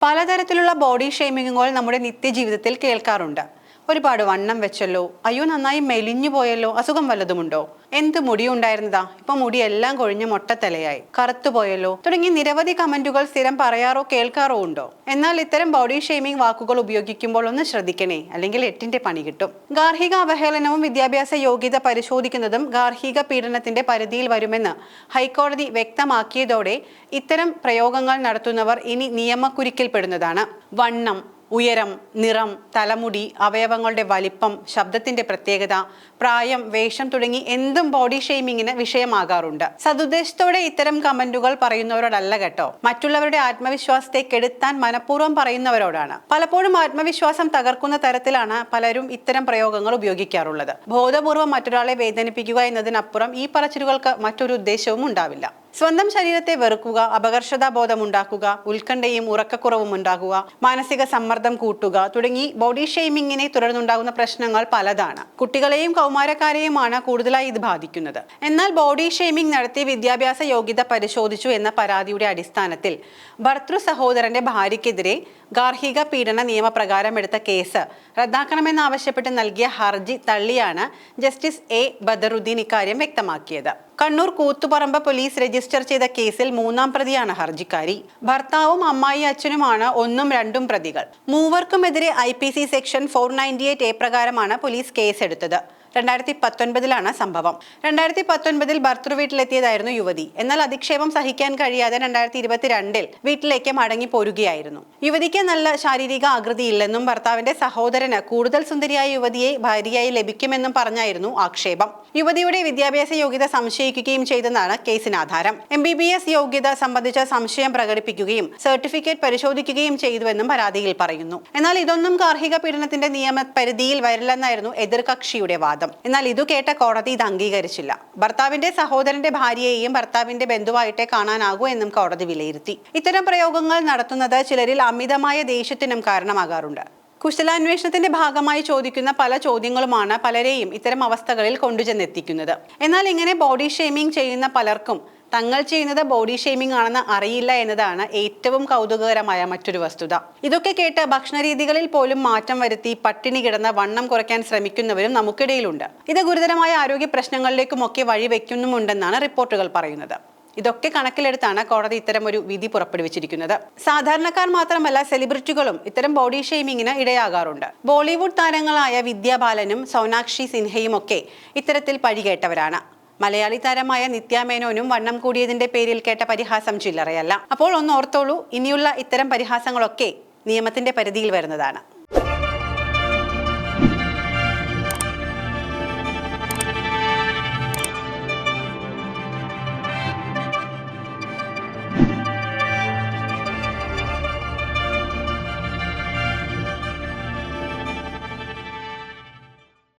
പലതരത്തിലുള്ള ബോഡി ഷെയ്മിങ്ങുകൾ നമ്മുടെ നിത്യജീവിതത്തിൽ കേൾക്കാറുണ്ട്. ഒരുപാട് വണ്ണം വെച്ചല്ലോ, അയ്യോ നന്നായി മെലിഞ്ഞു പോയല്ലോ, അസുഖം വല്ലതുമുണ്ടോ, എന്ത് മുടി ഉണ്ടായിരുന്നതാ, ഇപ്പൊ മുടി എല്ലാം കൊഴിഞ്ഞ് മൊട്ടത്തലയായി, കറുത്തുപോയല്ലോ തുടങ്ങി നിരവധി കമന്റുകൾ സ്ഥിരം പറയാറോ കേൾക്കാറോ ഉണ്ടോ? എന്നാൽ ഇത്തരം ബോഡി ഷെയ്മിംഗ് വാക്കുകൾ ഉപയോഗിക്കുമ്പോൾ ഒന്ന് ശ്രദ്ധിക്കണേ, അല്ലെങ്കിൽ എട്ടിന്റെ പണി കിട്ടും. ഗാർഹിക അവഹേളനവും വിദ്യാഭ്യാസ യോഗ്യത പരിശോധിക്കുന്നതും ഗാർഹിക പീഡനത്തിന്റെ പരിധിയിൽ വരുമെന്ന് ഹൈക്കോടതി വ്യക്തമാക്കിയതോടെ ഇത്തരം പ്രയോഗങ്ങൾ നടത്തുന്നവർ ഇനി നിയമക്കുരുക്കിൽപ്പെടുന്നതാണ്. വണ്ണം, ഉയരം, നിറം, തലമുടി, അവയവങ്ങളുടെ വലിപ്പം, ശബ്ദത്തിന്റെ പ്രത്യേകത, പ്രായം, വേഷം തുടങ്ങി എന്തും ബോഡി ഷെയ്മിങ്ങിന് വിഷയമാകാറുണ്ട്. സതുദ്ദേശത്തോടെ ഇത്തരം കമന്റുകൾ പറയുന്നവരോടല്ല കേട്ടോ, മറ്റുള്ളവരുടെ ആത്മവിശ്വാസത്തെ കെടുത്താൻ മനഃപൂർവ്വം പറയുന്നവരോടാണ്. പലപ്പോഴും ആത്മവിശ്വാസം തകർക്കുന്ന തരത്തിലാണ് പലരും ഇത്തരം പ്രയോഗങ്ങൾ ഉപയോഗിക്കാറുള്ളത്. ബോധപൂർവം മറ്റൊരാളെ വേദനിപ്പിക്കുക എന്നതിനപ്പുറം ഈ പറച്ചിലുകൾക്ക് മറ്റൊരു ഉദ്ദേശവും ഉണ്ടാവില്ല. സ്വന്തം ശരീരത്തെ വെറുക്കുക, അപകർഷതാബോധം ഉണ്ടാക്കുക, ഉത്കണ്ഠയും ഉറക്കക്കുറവും ഉണ്ടാകുക, മാനസിക സമ്മർദ്ദം കൂട്ടുക തുടങ്ങി ബോഡി ഷെയ്മിങ്ങിനെ തുടർന്നുണ്ടാകുന്ന പ്രശ്നങ്ങൾ പലതാണ്. കുട്ടികളെയും കൗമാരക്കാരെയുമാണ് കൂടുതലായി ഇത് ബാധിക്കുന്നത്. എന്നാൽ ബോഡി ഷെയ്മിംഗ് നടത്തി വിദ്യാഭ്യാസ യോഗ്യത പരിശോധിച്ചു എന്ന പരാതിയുടെ അടിസ്ഥാനത്തിൽ ഭർതൃ സഹോദരന്റെ ഭാര്യയ്ക്കെതിരെ ഗാർഹിക പീഡന നിയമപ്രകാരം എടുത്ത കേസ് റദ്ദാക്കണമെന്നാവശ്യപ്പെട്ട് നൽകിയ ഹർജി തള്ളിയാണ് ജസ്റ്റിസ് എ ബദറുദ്ദീൻ ഇക്കാര്യം വ്യക്തമാക്കിയത്. കണ്ണൂർ കൂത്തുപറമ്പ് പോലീസ് രജിസ്റ്റർ ചെയ്ത കേസിൽ മൂന്നാം പ്രതിയാണ് ഹർജിക്കാരി. ഭർത്താവും അമ്മായി അച്ഛനുമാണ് ഒന്നും രണ്ടും പ്രതികൾ. മൂവർക്കുമെതിരെ IPC സെക്ഷൻ 498A പ്രകാരമാണ് പോലീസ് കേസെടുത്തത്. 2019 സംഭവം. 2019 ഭർത്തൃ വീട്ടിലെത്തിയതായിരുന്നു യുവതി. എന്നാൽ അധിക്ഷേപം സഹിക്കാൻ കഴിയാതെ 2022 വീട്ടിലേക്ക് മടങ്ങി പോരുകയായിരുന്നു. യുവതിക്ക് നല്ല ശാരീരിക ആകൃതിയില്ലെന്നും ഭർത്താവിന്റെ സഹോദരന് കൂടുതൽ സുന്ദരിയായ യുവതിയെ ഭാര്യയായി ലഭിക്കുമെന്നും പറഞ്ഞായിരുന്നു ആക്ഷേപം. യുവതിയുടെ വിദ്യാഭ്യാസ യോഗ്യത സംശയിക്കുകയും ചെയ്തെന്നാണ് കേസിന് ആധാരം. MBBS യോഗ്യത സംബന്ധിച്ച സംശയം പ്രകടിപ്പിക്കുകയും സർട്ടിഫിക്കറ്റ് പരിശോധിക്കുകയും ചെയ്തുവെന്നും പരാതിയിൽ പറയുന്നു. എന്നാൽ ഇതൊന്നും ഗാർഹിക പീഡനത്തിന്റെ നിയമപരിധിയിൽ വരില്ലെന്നായിരുന്നു എതിർകക്ഷിയുടെ വാദം. എന്നാൽ ഇതു കേട്ട കോടതി ഇത് അംഗീകരിച്ചില്ല. ഭർത്താവിന്റെ സഹോദരന്റെ ഭാര്യയെയും ഭർത്താവിന്റെ ബന്ധുവായിട്ടേ കാണാനാകൂ എന്നും കോടതി വിലയിരുത്തി. ഇത്തരം പ്രയോഗങ്ങൾ നടത്തുന്നത് ചിലരിൽ അമിതമായ ദേഷ്യത്തിനും കാരണമാകാറുണ്ട്. കുശലാന്വേഷണത്തിന്റെ ഭാഗമായി ചോദിക്കുന്ന പല ചോദ്യങ്ങളുമാണ് പലരെയും ഇത്തരം അവസ്ഥകളിൽ കൊണ്ടുചെന്നെത്തിക്കുന്നത്. എന്നാൽ ഇങ്ങനെ ബോഡി ഷെയ്മിംഗ് ചെയ്യുന്ന പലർക്കും തങ്ങൾ ചെയ്യുന്നത് ബോഡി ഷെയ്മിംഗ് ആണെന്ന് അറിയില്ല എന്നതാണ് ഏറ്റവും കൗതുകകരമായ മറ്റൊരു വസ്തുത. ഇതൊക്കെ കേട്ട് ഭക്ഷണരീതികളിൽ പോലും മാറ്റം വരുത്തി പട്ടിണി കിടന്ന് വണ്ണം കുറയ്ക്കാൻ ശ്രമിക്കുന്നവരും നമുക്കിടയിലുണ്ട്. ഇത് ഗുരുതരമായ ആരോഗ്യ പ്രശ്നങ്ങളിലേക്കുമൊക്കെ വഴിവെക്കുന്നുമുണ്ടെന്നാണ് റിപ്പോർട്ടുകൾ പറയുന്നത്. ഇതൊക്കെ കണക്കിലെടുത്താണ് കോടതി ഇത്തരം ഒരു വിധി പുറപ്പെടുവിച്ചിരിക്കുന്നത്. സാധാരണക്കാർ മാത്രമല്ല, സെലിബ്രിറ്റികളും ഇത്തരം ബോഡി ഷെയ്മിങ്ങിന് ഇടയാകാറുണ്ട്. ബോളിവുഡ് താരങ്ങളായ വിദ്യാ ബാലനും സോനാക്ഷി സിൻഹയും ഒക്കെ ഇത്തരത്തിൽ പഴികേട്ടവരാണ്. മലയാളി താരമായ നിത്യ മേനോനും വണ്ണം കൂടിയതിന്റെ പേരിൽ കേട്ട പരിഹാസം ചില്ലറയല്ല. അപ്പോൾ ഒന്ന് ഓർത്തോളൂ, ഇനിയുള്ള ഇത്തരം പരിഹാസങ്ങളൊക്കെ നിയമത്തിന്റെ പരിധിയിൽ വരുന്നതാണ്.